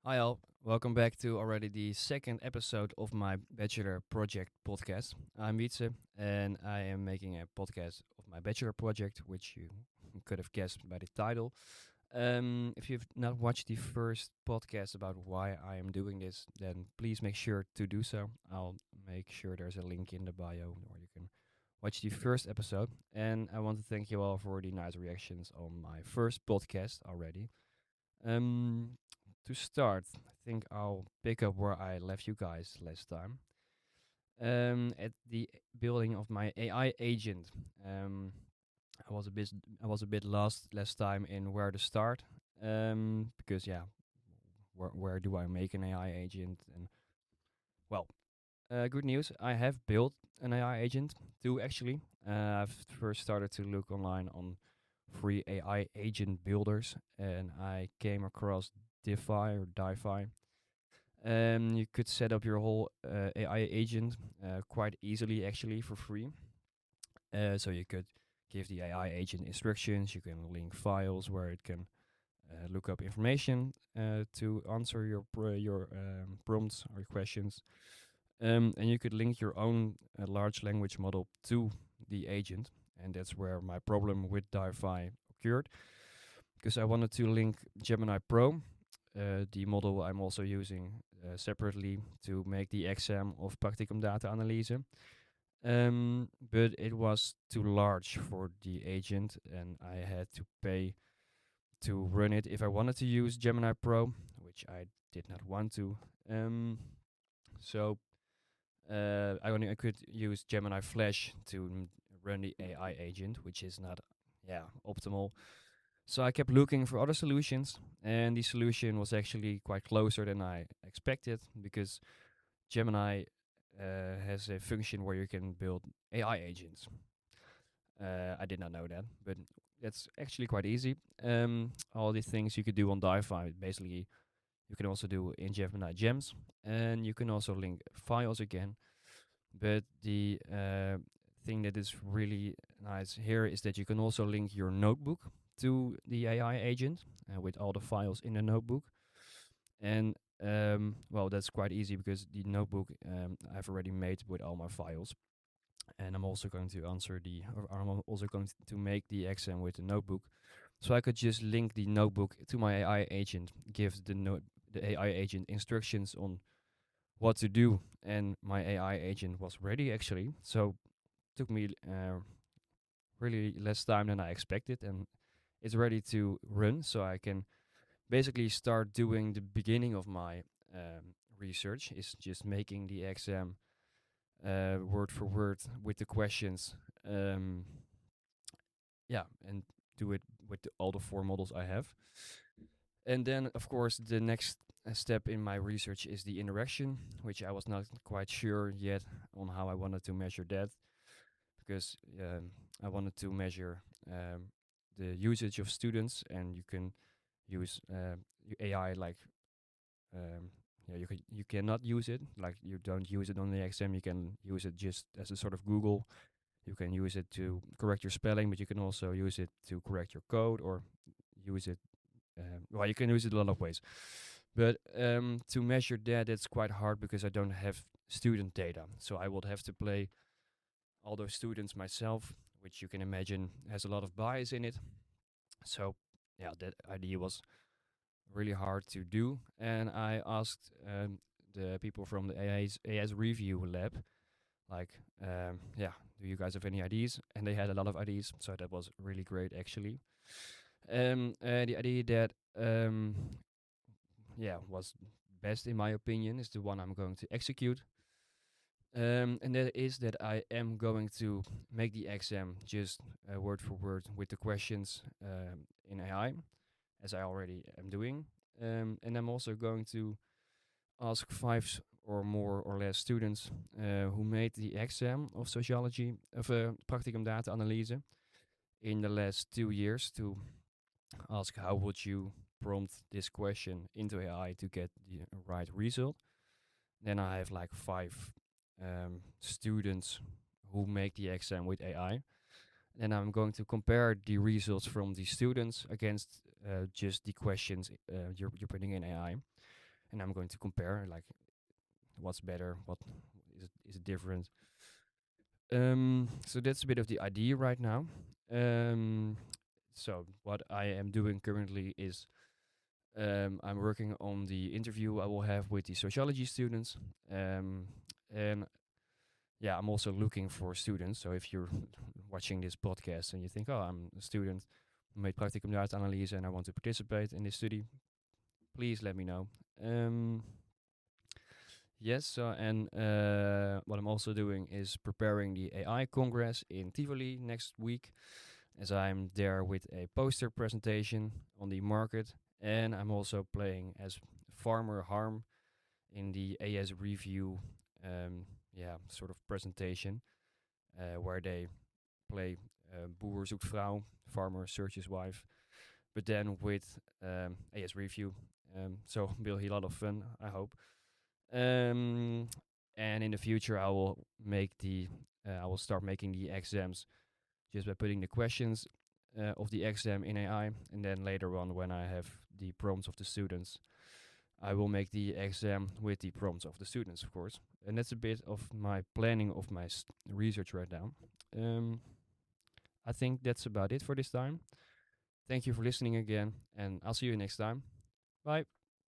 Hi all, welcome back to already the second episode of my Bachelor project podcast. I'm Wietse and I am making a podcast of my Bachelor project, which you could have guessed by the title. If you've not watched the first podcast about why I am doing this, then please make sure to do so. I'll make sure there's a link in the bio or you can watch the first episode. And I want to thank you all for the nice reactions on my first podcast already. Um, to start, I think I'll pick up where I left you guys last time. At the building of my AI agent. Um, I was a bit I was a bit lost last time in where to start. Because yeah, where do I make an AI agent? And well, good news, I have built an AI agent too. Actually, I've first started to look online on free AI agent builders, and I came across DeFi. You could set up your whole AI agent quite easily, actually, for free. So you could give the AI agent instructions. You can link files where it can look up information to answer your prompts or questions. And you could link your own large language model to the agent, and that's where my problem with DeFi occurred because I wanted to link Gemini Pro, the model I'm also using separately to make the exam of practicum data analyse. But it was too large for the agent, and I had to pay to run it if I wanted to use Gemini Pro, which I did not want to. So I could use Gemini Flash to run the AI agent, which is not, yeah, optimal. So I kept looking for other solutions, and the solution was actually quite closer than I expected because Gemini has a function where you can build AI agents. I did not know that, but that's actually quite easy. All the things you could do on DeFi, basically, you can also do in Gemini Gems, and you can also link files again. But the thing that is really nice here is that you can also link your notebook to the AI agent with all the files in the notebook. And well, that's quite easy because the notebook I've already made with all my files. And I'm also going to answer or I'm also going to make the exam with the notebook. So I could just link the notebook to my AI agent, give the AI agent instructions on what to do, and my AI agent was ready actually. So took me really less time than I expected, and it's ready to run. So I can basically start doing the beginning of my research. Is just making the exam word for word with the questions. Um, yeah, and do it with all the four models I have. And then, of course, the next step in my research is the interaction, which I was not quite sure yet on how I wanted to measure that, because I wanted to measure the usage of students, and you can use AI like yeah, you cannot use it like you don't use it on the exam. You can use it just as a sort of Google. You can use it to correct your spelling, but you can also use it to correct your code or use it. Well, you can use it a lot of ways. But to measure that, it's quite hard because I don't have student data. So I would have to play all those students myself, which you can imagine has a lot of bias in it. So yeah, that idea was really hard to do. And I asked the people from the AS review lab, like, yeah, do you guys have any ideas? And they had a lot of ideas, so that was really great actually. The idea that yeah was best in my opinion is the one I'm going to execute. And that is that I am going to make the exam just word for word with the questions in AI, as I already am doing. And I'm also going to ask or more or less students who made the exam of sociology, of practicum data analyse in the last 2 years to ask how would you prompt this question into AI to get the right result. Then I have like five students who make the exam with AI. Then I'm going to compare the results from the students against just the questions you're putting in AI. and I'm going to compare like what's better, what is it different. So that's a bit of the idea right now. Um, so what I am doing currently is I'm working on the interview I will have with the sociology students. Um, and yeah, I'm also looking for students. So if you're watching this podcast and you think, oh, I'm a student, made practicum analyse and I want to participate in this study, please let me know. Um, yes, and what I'm also doing is preparing the AI Congress in Tivoli next week, as I'm there with a poster presentation on the market, and I'm also playing as Farmer Harm in the AS review, sort of presentation, where they play Boer zoekt vrouw, Farmer searches wife, but then with AS review. So will be a lot of fun, I hope. Um, and in the future, I will start making the exams just by putting the questions of the exam in AI, and then later on, when I have the prompts of the students, I will make the exam with the prompts of the students, of course. And that's a bit of my planning of my research right now. Um, I think that's about it for this time. Thank you for listening again, and I'll see you next time. Bye.